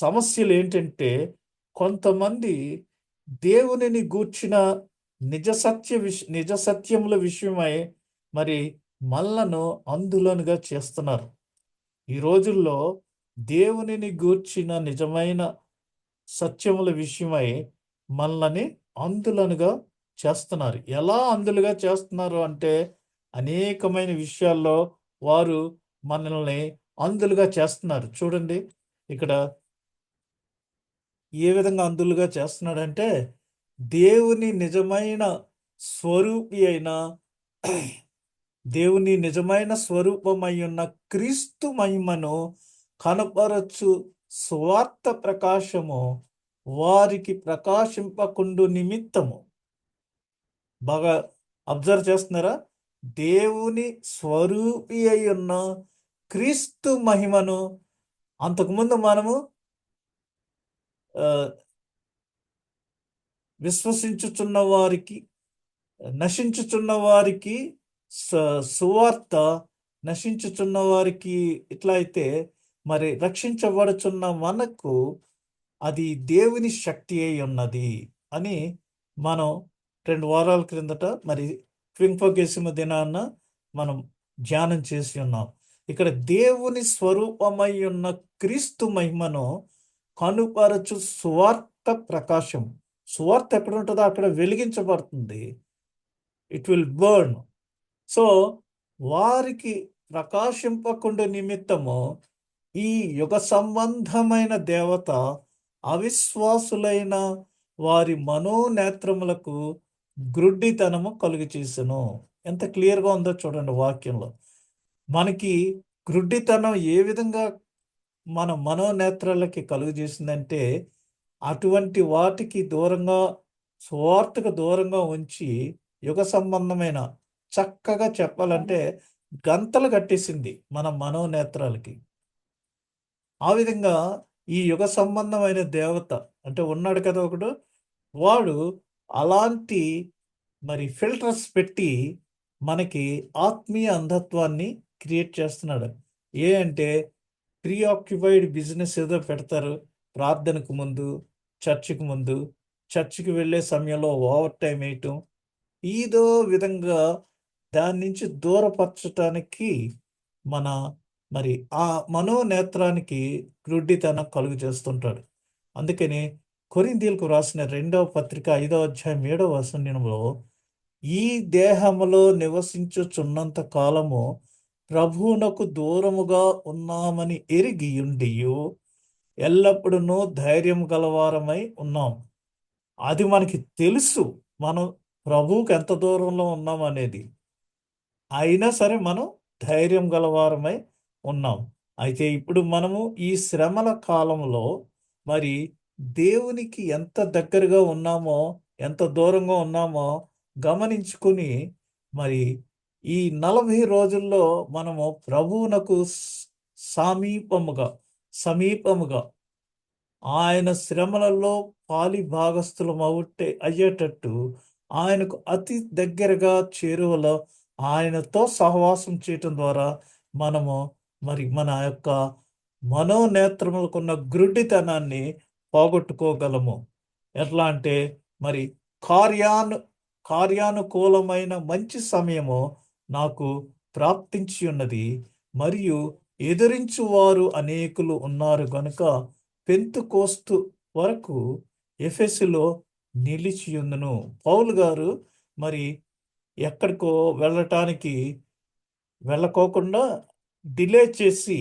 సమస్యలు ఏంటంటే కొంతమంది దేవునిని గూర్చిన నిజ సత్యముల విషయమై మరి మనలను అంధులనుగా చేస్తున్నారు. ఈ రోజుల్లో దేవునిని గూర్చిన నిజమైన సత్యముల విషయమై మనల్ని అంధులనుగా చేస్తున్నారు. ఎలా అంధులుగా చేస్తున్నారు అంటే అనేకమైన విషయాల్లో వారు మనల్ని అంధులుగా చేస్తున్నారు. చూడండి ఇక్కడ ఏ విధంగా అంధులుగా చేస్తున్నాడంటే, దేవుని నిజమైన స్వరూపి అయిన దేవుని నిజమైన స్వరూపమై ఉన్న క్రీస్తు మహిమను కనపరచు స్వార్థ ప్రకాశము వారికి ప్రకాశింపకుండు నిమిత్తము. బాగా అబ్జర్వ్ చేస్తున్నారా? దేవుని స్వరూపి అయి ఉన్న క్రీస్తు మహిమను అంతకుముందు మనము ఆ, విశ్వసించుచున్న వారికి, నశించుచున్న వారికి సువార్త, నశించుచున్న వారికి ఇట్లా అయితే, మరి రక్షించబడుచున్న మనకు అది దేవుని శక్తి అయి ఉన్నది అని మనం 2 వారాల క్రిందట మరి క్వింపగేసిమ దినాన్న మనం ధ్యానం చేసి ఉన్నాం. ఇక్కడ దేవుని స్వరూపమై ఉన్న క్రీస్తు మహిమను కనుపరచు సువార్త ప్రకాశం. సువార్త ఎక్కడ ఉంటుందో అక్కడ వెలిగించబడుతుంది. It will burn. సో వారికి ప్రకాశింపకుండా నిమిత్తము ఈ యుగ సంబంధమైన దేవత అవిశ్వాసులైన వారి మనోనేత్రములకు గ్రుడ్డితనము కలుగు చేసెను. ఎంత క్లియర్గా ఉందో చూడండి వాక్యంలో. మనకి గ్రుడ్డితనం ఏ విధంగా మన మనోనేత్రాలకి కలుగు చేసిందంటే, అటువంటి వాటికి దూరంగా, స్వార్థకు దూరంగా ఉంచి యుగ సంబంధమైన, చక్కగా చెప్పాలంటే గంతలు కట్టేసింది మన మనోనేత్రాలకి. ఆ విధంగా ఈ యుగ సంబంధమైన దేవత అంటే ఉన్నాడు కదా ఒకడు, వాడు అలాంటి మరి ఫిల్టర్స్ పెట్టి మనకి ఆత్మీయ అంధత్వాన్ని క్రియేట్ చేస్తున్నాడు. ఏ అంటే ప్రీఆక్యుపైడ్ బిజినెస్ ఏదో పెడతారు ప్రార్థనకు ముందు, చర్చికి ముందు, చర్చికి వెళ్ళే సమయంలో ఓవర్ టైం వేయటం, ఏదో విధంగా దాని నుంచి దూరపరచటానికి మన మరి ఆ మనోనేత్రానికి గ్రుడ్డితనం కలుగు చేస్తుంటాడు. అందుకని కొరింథీయులకు రాసిన 2వ పత్రిక 5వ అధ్యాయం 7వ వచనంలో, ఈ దేహములో నివసించుచున్నంత కాలము ప్రభువునకు దూరముగా ఉన్నామని ఎరిగి ఉండియు ఎల్లప్పుడూ ధైర్యం గలవారమై ఉన్నాం. అది మనకి తెలుసు, మనం ప్రభువుకి ఎంత దూరంలో ఉన్నాం అనేది. అయినా సరే మనం ధైర్యం గలవారమై ఉన్నాం. అయితే ఇప్పుడు మనము ఈ శ్రమల కాలంలో మరి దేవునికి ఎంత దగ్గరగా ఉన్నామో, ఎంత దూరంగా ఉన్నామో గమనించుకుని, మరి ఈ 40 రోజుల్లో మనము ప్రభువునకు సమీపముగా సమీపముగా ఆయన శ్రమలలో పాలి భాగస్థులం అయ్యేటట్టు ఆయనకు అతి దగ్గరగా చేరువలో ఆయనతో సహవాసం చేయటం ద్వారా మనము మరి మన యొక్క మనోనేత్రములకున్న గ్రుడ్డితనాన్ని పోగొట్టుకోగలము. ఎట్లా అంటే మరి కార్యానుకూలమైన మంచి సమయము నాకు ప్రాప్తించి ఉన్నది, మరియు ఎదిరించువారు అనేకులు ఉన్నారు గనుక పెంతుకోస్తు వరకు ఎఫెసులో నిలిచియుందును. పౌలు గారు మరి ఎక్కడికో వెళ్ళకోకుండా డిలే చేసి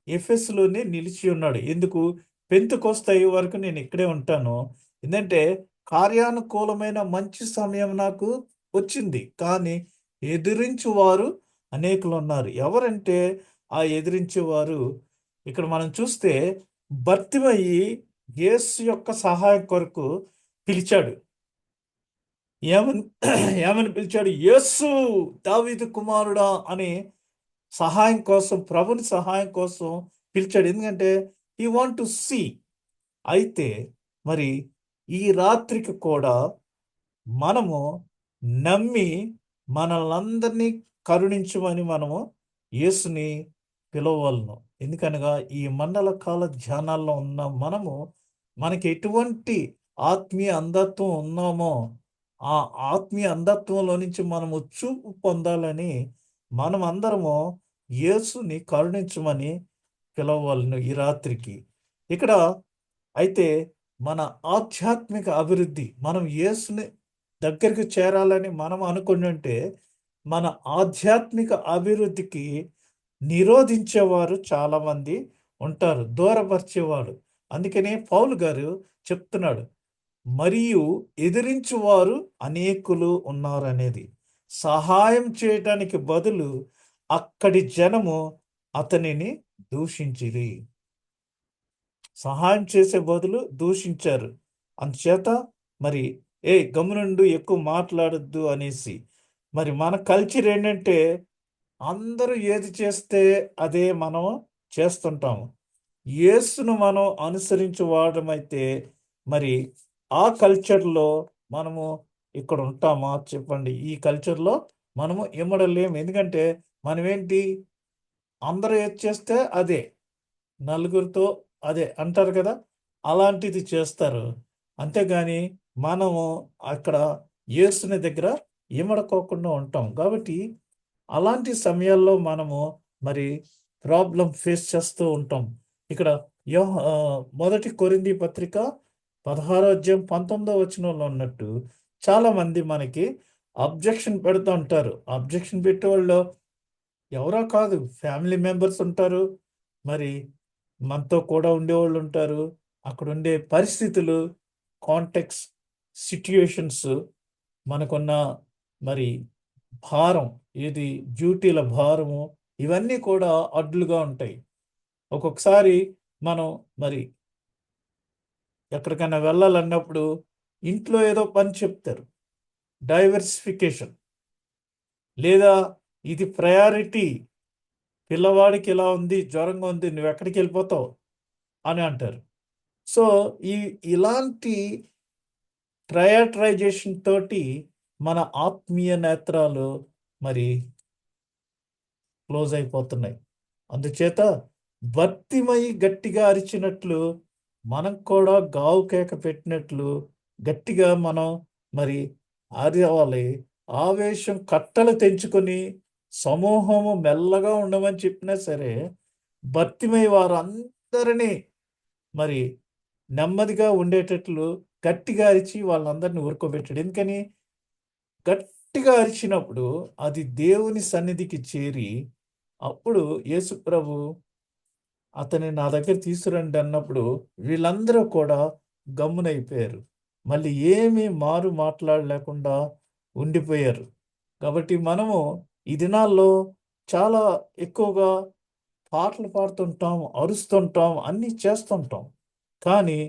ఎఫెసులోనే నిలిచి ఉన్నాడు. ఎందుకు? పెంతుకోస్తు అయ్యే వరకు నేను ఇక్కడే ఉంటాను. ఎందుకంటే కార్యానుకూలమైన మంచి సమయం నాకు వచ్చింది, కానీ ఎదిరించువారు అనేకులు ఉన్నారు. ఎవరంటే ఆ ఎదిరించేవారు? ఇక్కడ మనం చూస్తే భర్తిమయి యేసు యొక్క సహాయం కొరకు పిలిచాడు. ఏమని ఏమని పిలిచాడు? యేసు దావీదు కుమారుడా అని సహాయం కోసం, ప్రభుని సహాయం కోసం పిలిచాడు. ఎందుకంటే హీ వాంట్ టు సీ. అయితే మరి ఈ రాత్రికి కూడా మనము నమ్మి మనల్నందరినీ కరుణించమని మనము యేసుని పిలవలను. ఎందుకనగా ఈ మండల కాల ధ్యానాల్లో ఉన్న మనము మనకి ఎటువంటి ఆత్మీయ అంధత్వం ఉన్నామో ఆ ఆత్మీయ అంధత్వంలో నుంచి మనము చూపు పొందాలని మనం అందరము యేసుని కరుణించమని పిలవలను ఈ రాత్రికి. ఇక్కడ అయితే మన ఆధ్యాత్మిక అభివృద్ధి, మనం యేసుని దగ్గరికి చేరాలని మనం అనుకుని ఉంటే మన ఆధ్యాత్మిక అభివృద్ధికి నిరోధించేవారు చాలామంది ఉంటారు, దూరపరిచేవాడు. అందుకనే పౌలు గారు చెప్తున్నాడు, మరియు ఎదిరించువారు అనేకులు ఉన్నారనేది. సహాయం చేయటానికి బదులు అక్కడి జనము అతనిని దూషించిరి. సహాయం చేసే బదులు దూషించారు. అందుచేత మరి గమ్మునుండు, ఎక్కువ మాట్లాడొద్దు అనేసి. మరి మన కల్చర్ ఏంటంటే అందరూ ఏది చేస్తే అదే మనం చేస్తుంటాము. యేసును మనం అనుసరించు వాడమైతే మరి ఆ కల్చర్లో మనము ఇక్కడ ఉంటామా చెప్పండి? ఈ కల్చర్లో మనము ఇమ్మడలేము. ఎందుకంటే మనమేంటి, అందరూ ఏది చేస్తే అదే, నలుగురితో అదే అంటారు కదా, అలాంటిది చేస్తారు. అంతేగాని మనము అక్కడ యేసుని దగ్గర ఇమడకోకుండా ఉంటాం. కాబట్టి అలాంటి సమయాల్లో మనము మరి ప్రాబ్లం ఫేస్ చేస్తూ ఉంటాం. ఇక్కడ మొదటి కొరింథీ పత్రిక 16వ అధ్యాయం 19వ వచనంలో ఉన్నట్టు చాలామంది మనకి అబ్జెక్షన్ పెడుతూ ఉంటారు. అబ్జెక్షన్ పెట్టేవాళ్ళు ఎవరో కాదు, ఫ్యామిలీ మెంబర్స్ ఉంటారు, మరి మనతో కూడా ఉండేవాళ్ళు ఉంటారు. అక్కడ ఉండే పరిస్థితులు, కాంటెక్స్, సిట్యుయేషన్స్, మనకున్న మరి భారం, ఏది డ్యూటీల భారము, ఇవన్నీ కూడా అడ్డులుగా ఉంటాయి. ఒక్కొక్కసారి మనం మరి ఎక్కడికైనా వెళ్ళాలన్నప్పుడు ఇంట్లో ఏదో పని చెప్తారు, డైవర్సిఫికేషన్, లేదా ఇది ప్రయారిటీ, పిల్లవాడికి ఇలా ఉంది, జ్వరంగా ఉంది, నువ్వు ఎక్కడికి వెళ్ళిపోతావు అని అంటారు. సో ఇలాంటి ప్రయారిటైజేషన్ తోటి మన ఆత్మీయ నేత్రాలు మరి క్లోజ్ అయిపోతున్నాయి. అందుచేత భర్తిమై గట్టిగా అరిచినట్లు మనం కూడా గావు కేక పెట్టినట్లు గట్టిగా మనం మరి అరవాలి. ఆవేశం కట్టలు తెంచుకొని సమూహము మెల్లగా ఉండమని చెప్పినా సరే, భర్తిమై వారందరినీ మరి నెమ్మదిగా ఉండేటట్లు గట్టిగా అరిచి వాళ్ళందరినీ ఊరుకోబెట్టాడు. ఎందుకని? గట్టిగా అరిచినప్పుడు అది దేవుని సన్నిధికి చేరి, అప్పుడు యేసు ప్రభు అతని నా దగ్గర తీసుకురండి అన్నప్పుడు వీళ్ళందరూ కూడా గమ్మునైపోయారు. మళ్ళీ ఏమీ మారు మాట్లాడలేకుండా ఉండిపోయారు. కాబట్టి మనము ఈ దినాల్లో చాలా ఎక్కువగా పాటలు పాడుతుంటాం, అరుస్తుంటాం, అన్నీ చేస్తుంటాం. కానీ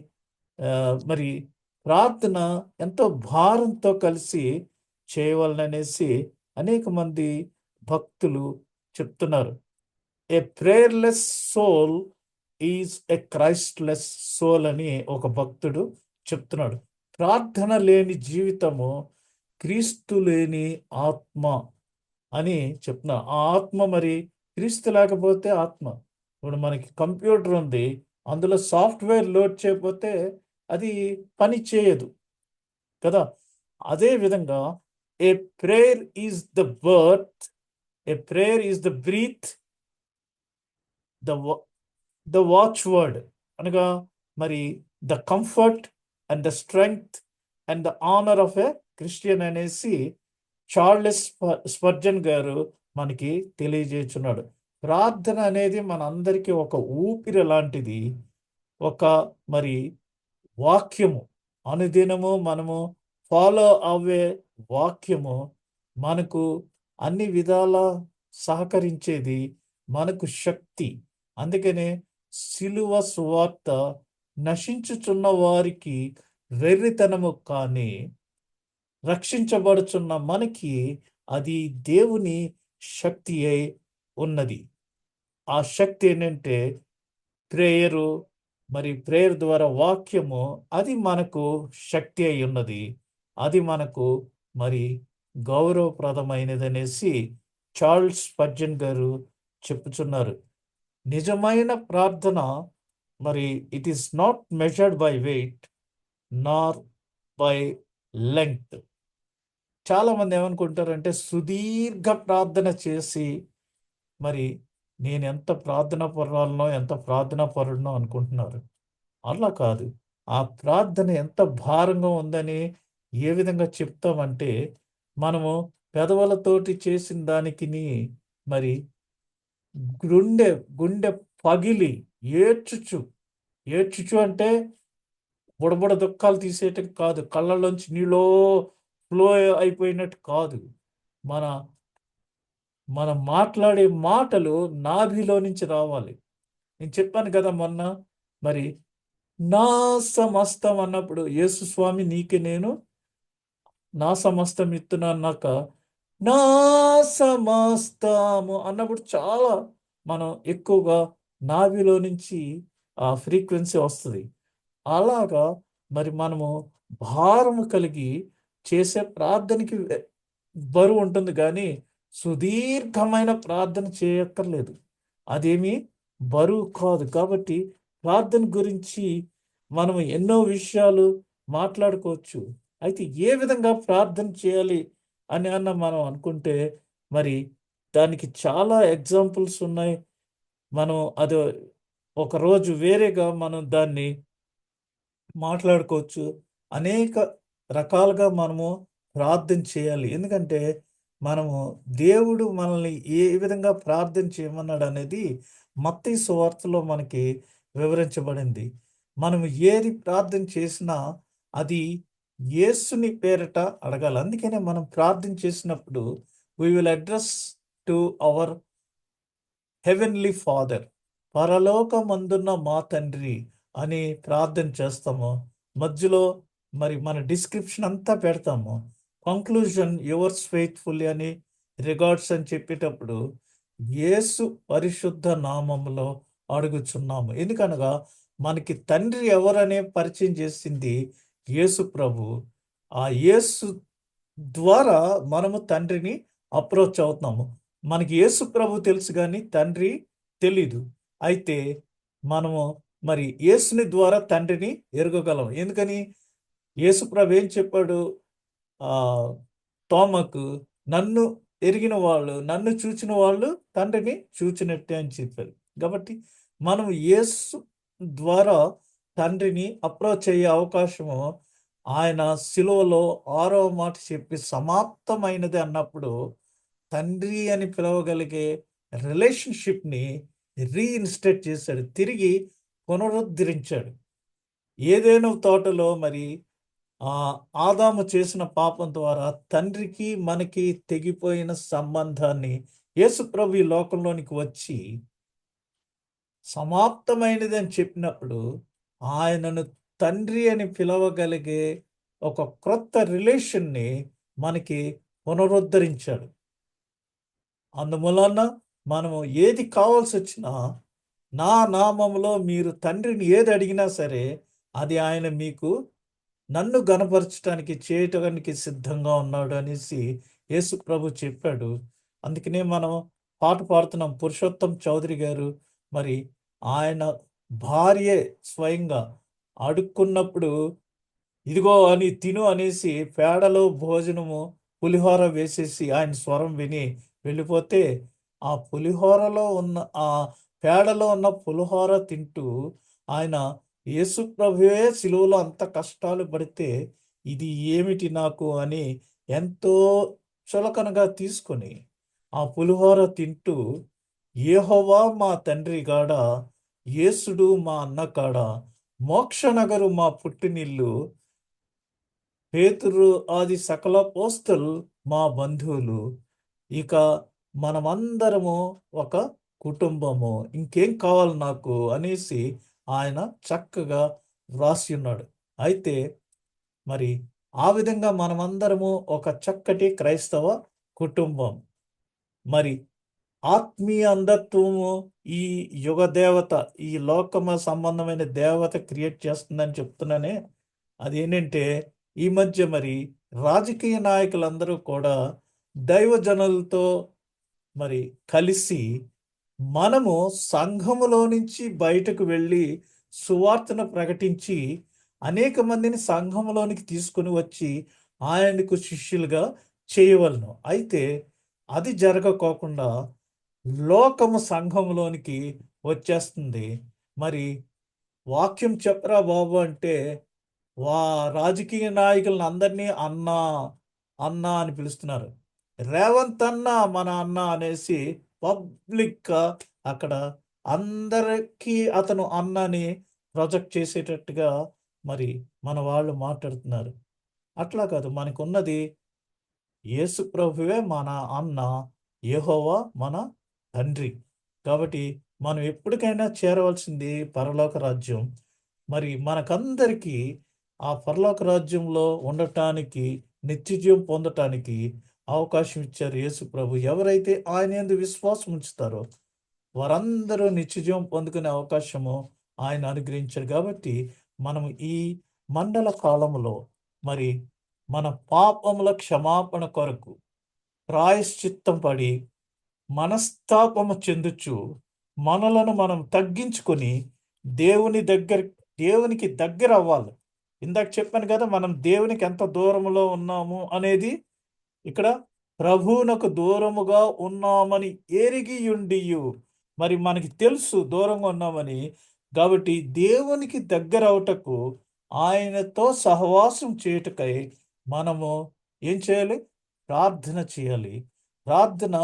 మరి ప్రార్థన ఎంతో భారంతో కలిసి చేయవలననేసి అనేక మంది భక్తులు చెప్తున్నారు. ఏ prayerless soul is a క్రైస్ట్లెస్ soul అని ఒక భక్తుడు చెప్తున్నాడు. ప్రార్థన లేని జీవితము క్రీస్తు లేని ఆత్మ అని చెప్తున్నారు. ఆ ఆత్మ మరి క్రీస్తు లేకపోతే ఆత్మ. ఇప్పుడు మనకి కంప్యూటర్ ఉంది, అందులో సాఫ్ట్వేర్ లోడ్ చేయకపోతే అది పని చేయదు కదా. అదే విధంగా a prayer is the birth, a prayer is the breath, the watchword అనగా మరి the comfort and the strength and the honour of a Christian అనేసి చార్లెస్ స్పర్జన్ గారు మనకి తెలియజేస్తున్నాడు. ప్రార్థన అనేది మనందరికీ ఒక ఊపిరి లాంటిది, ఒక మరి వాక్యము, అనుదినము మనము ఫాలో అవ్వే వాక్యము, మనకు అన్ని విధాల సహకరించేది, మనకు శక్తి. అందుకనే సిలువ సువార్త నశించుచున్న వారికి వెర్రితనము, కానీ రక్షించబడుచున్న మనకి అది దేవుని శక్తి అయి ఉన్నది. ఆ శక్తి ఏంటంటే ప్రేయరు, మరి ప్రేయర్ ద్వారా వాక్యము, అది మనకు శక్తి అయి ఉన్నది. అది మనకు మరి గౌరవప్రదమైనదనేసి చార్ల్స్ స్పర్జన్ గారు చెప్పుచున్నారు. నిజమైన ప్రార్థన మరి it is not measured by weight Nar by length. చాలామంది ఏమనుకుంటారంటే సుదీర్ఘ ప్రార్థన చేసి మరి నేను ఎంత ప్రార్థన పరురాలనో, ఎంత ప్రార్థన పరుడునో అనుకుంటున్నారు. అలా కాదు. ఆ ప్రార్థన ఎంత భారంగా ఉందని ఏ విధంగా చెప్తామంటే, మనము పెదవులతోటి చేసిన దానికిని మరి గుండె గుండె పగిలి ఏడ్చుచు, ఏడ్చుచు అంటే బుడబుడ దుఃఖాలు తీసేయటం కాదు, కళ్ళలోంచి నీళ్ళో ఫ్లో అయిపోయినట్టు కాదు. మన మనం మాట్లాడే మాటలు నాభిలో నుంచి రావాలి. నేను చెప్పాను కదా మొన్న, మరి నా సమస్తం అన్నప్పుడు యేసు స్వామి నీకే నేను నా సమస్తం ఇస్తున్నా అన్నాక నా సమస్తము అన్నప్పుడు చాలా మనం ఎక్కువగా నాభిలో నుంచి ఆ ఫ్రీక్వెన్సీ వస్తుంది. అలాగా మరి మనము భారము కలిగి చేసే ప్రార్థనకి బరువు ఉంటుంది, కానీ సుదీర్ఘమైన ప్రార్థన చేయక్కర్లేదు. అదేమి బరువు కాదు. కాబట్టి ప్రార్థన గురించి మనం ఎన్నో విషయాలు మాట్లాడుకోవచ్చు. అయితే ఏ విధంగా ప్రార్థన చేయాలి అని మనం అనుకుంటే, మరి దానికి చాలా ఎగ్జాంపుల్స్ ఉన్నాయి. మనం అది ఒకరోజు వేరేగా మనం దాన్ని మాట్లాడుకోవచ్చు. అనేక రకాలుగా మనము ప్రార్థన చేయాలి. ఎందుకంటే మనము దేవుడు మనల్ని ఏ విధంగా ప్రార్థన చేయమన్నాడు అనేది మత్తయి సువార్తలో మనకి వివరించబడింది. మనం ఏది ప్రార్థన చేసినా అది యేసుని పేరట అడగాలి. అందుకనే మనం ప్రార్థన చేసినప్పుడు we will address to our heavenly father, పరలోకమందున్న మా తండ్రి అని ప్రార్థన చేస్తాము. మధ్యలో మరి మన డిస్క్రిప్షన్ అంతా పెడతాము. కంక్లూజన్ యువర్స్ ఫెయిత్ఫుల్లీ అని, రిగార్డ్స్ అని చెప్పేటప్పుడు యేసు పరిశుద్ధ నామములో అడుగుచున్నాము. ఎందుకనగా మనకి తండ్రి ఎవరనే పరిచయం చేసింది యేసు ప్రభు. ఆ యేసు ద్వారా మనము తండ్రిని అప్రోచ్ అవుతున్నాము. మనకి యేసు ప్రభు తెలుసు కానీ తండ్రి తెలీదు. అయితే మనము మరి యేసుని ద్వారా తండ్రిని ఎరగగలం. ఎందుకని? యేసు ప్రభు ఏం చెప్పాడు ఆ తోమకు? నన్ను ఎరిగిన వాళ్ళు, నన్ను చూచిన వాళ్ళు తండ్రిని చూచినట్టే అని చెప్పారు. కాబట్టి మనం యేసు ద్వారా తండ్రిని అప్రోచ్ అయ్యే అవకాశము ఆయన శిలువలో 6వ మాట చెప్పి సమాప్తమైనది అన్నప్పుడు తండ్రి అని పిలవగలిగే రిలేషన్షిప్ని రీఇన్స్టేట్ చేశాడు, తిరిగి పునరుద్ధరించాడు. ఏదైనా తోటలో మరి ఆ ఆదాము చేసిన పాపం ద్వారా తండ్రికి మనకి తెగిపోయిన సంబంధాన్ని యేసు ప్రభు ఈ లోకంలోనికి వచ్చి సమాప్తమైనది అని చెప్పినప్పుడు ఆయనను తండ్రి అని పిలవగలిగే ఒక క్రొత్త రిలేషన్ని మనకి పునరుద్ధరించాడు. అందువలన మనము ఏది కావాల్సి వచ్చినా నా నామములో మీరు తండ్రిని ఏది అడిగినా సరే అది ఆయన మీకు నన్ను గనపరచడానికి చేయటానికి సిద్ధంగా ఉన్నాడు అనేసి యేసు ప్రభు చెప్పాడు. అందుకనే మనం పాట పాడుతున్నాం. పురుషోత్తం చౌదరి గారు మరి ఆయన భార్యే స్వయంగా అడుక్కున్నప్పుడు ఇదిగో అని తిను అనేసి పేడలో భోజనము పులిహోర వేసేసి ఆయన స్వరం విని వెళ్ళిపోతే ఆ పులిహోరలో ఉన్న ఆ పేడలో ఉన్న పులిహోర తింటూ ఆయన యేసు ప్రభువే సిలువలో అంత కష్టాలు పడితే ఇది ఏమిటి నాకు అని ఎంతో చులకనగా తీసుకొని ఆ పులిహోర తింటూ యెహోవా మా తండ్రి గాడ, యేసుడు మా అన్న కాడ, మోక్షనగరు మా పుట్టినిల్లు, పేతురు ఆది సకల పోస్తలు మా బంధువులు, ఇక మనమందరము ఒక కుటుంబము, ఇంకేం కావాలి నాకు అనేసి ఆయన చక్కగా వ్రాసి ఉన్నాడు. అయితే మరి ఆ విధంగా మనమందరము ఒక చక్కటి క్రైస్తవ కుటుంబం. మరి ఆత్మీయ అంధత్వము ఈ యుగ దేవత, ఈ లోకమ సంబంధమైన దేవత క్రియేట్ చేస్తుందని చెప్తున్నానే. అదేంటంటే ఈ మధ్య మరి రాజకీయ నాయకులందరూ కూడా దైవజనులతో మరి కలిసి మనము సంఘములో నుంచి బయటకు వెళ్ళి సువార్తను ప్రకటించి అనేక మందిని సంఘములోనికి తీసుకుని వచ్చి ఆయనకు శిష్యులుగా చేయవలను. అయితే అది జరగకోకుండా లోకము సంఘములోనికి వచ్చేస్తుంది. మరి వాక్యం చెప్పరా బాబు అంటే వా రాజకీయ నాయకులను అందరినీ అన్నా అన్నా అని పిలుస్తున్నారు. రేవంత్ అన్న మన అన్న అనేసి పబ్లిక్గా అక్కడ అందరికీ అతను అన్నని ప్రొజెక్ట్ చేసేటట్టుగా మరి మన వాళ్ళు మాట్లాడుతున్నారు. అట్లా కాదు, మనకున్నది యేసు ప్రభువే మన అన్న, యెహోవా మన తండ్రి. కాబట్టి మనం ఎప్పటికైనా చేరవలసింది పరలోక రాజ్యం. మరి మనకందరికీ ఆ పరలోక రాజ్యంలో ఉండటానికి, నిత్యజీవం పొందటానికి అవకాశం ఇచ్చారు యేసు ప్రభు. ఎవరైతే ఆయన యందు విశ్వాసం ఉంచుతారో వారందరూ నిత్యజీవం పొందుకునే అవకాశము ఆయన అనుగ్రహించారు. కాబట్టి మనం ఈ మండల కాలములో మరి మన పాపముల క్షమాపణ కొరకు ప్రాయశ్చిత్తం పడి మనస్తాపము చెందుచు మనలను మనం తగ్గించుకొని దేవునికి దగ్గర అవ్వాలి. ఇందాక చెప్పాను కదా, మనం దేవునికి ఎంత దూరంలో ఉన్నాము అనేది. ఇక్కడ ప్రభువునకు దూరముగా ఉన్నామని ఎరిగియుండియు, మరి మనకి తెలుసు దూరంగా ఉన్నామని. కాబట్టి దేవునికి దగ్గర అవుటకు, ఆయనతో సహవాసం చేయుటకై మనము ఏం చేయాలి? ప్రార్థన చేయాలి. ప్రార్థన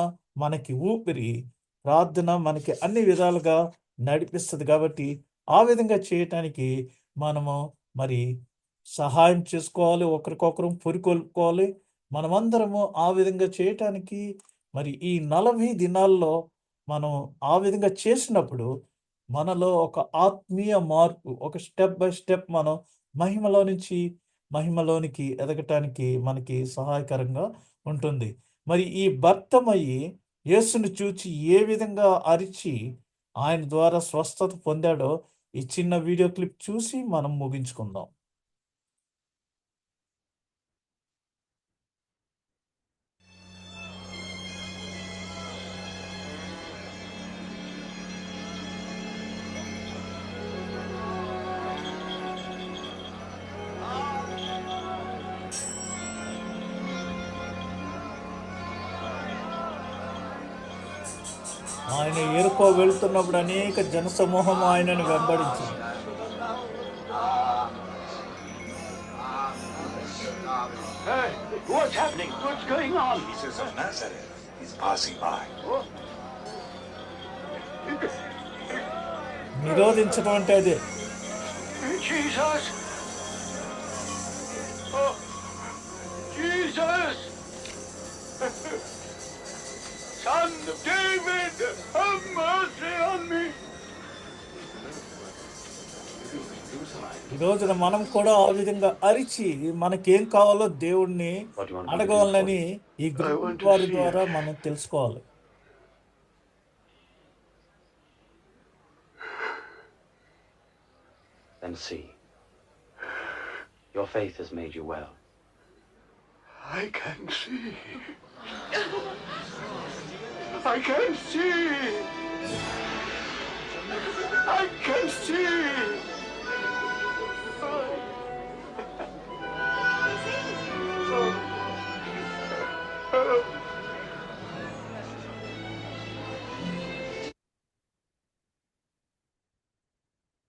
మనకి ఊపిరి. ప్రార్థన మనకి అన్ని విధాలుగా నడిపిస్తుంది. కాబట్టి ఆ విధంగా చేయటానికి మనము మరి సహాయం చేసుకోవాలి, ఒకరికొకరు పురికొల్పుకోవాలి. మనమందరము ఆ విధంగా చేయటానికి మరి ఈ 40 దినాల్లో మనం ఆ విధంగా చేసినప్పుడు మనలో ఒక ఆత్మీయ మార్పు, ఒక స్టెప్ బై స్టెప్ మనం మహిమలో నుంచి మహిమలోనికి ఎదగటానికి మనకి సహాయకరంగా ఉంటుంది. మరి ఈ భర్తమయి యేసుని చూచి ఏ విధంగా అరిచి ఆయన ద్వారా స్వస్థత పొందాడో ఈ చిన్న వీడియో క్లిప్ చూసి మనం ముగించుకుందాం. ఆయన ఎరుకో వెళ్తున్నప్పుడు అనేక జనసమూహం ఆయనను వెంబడించింది. Hey, what's happening? What's going on? Jesus of Nazareth is passing by. నిరోధించడం అంటే అదే. Jesus! Oh, Jesus! Son of David, have mercy on me! ఈ రోజున మనం కూడా ఆ విధంగా అరిచి మనకేం కావాలో దేవుణ్ణి అడగవాలని ఈ గ్రూప్ వారి ద్వారా మనం తెలుసుకోవాలి. Then see. Your faith has made you well. I can see. I can see. I can see.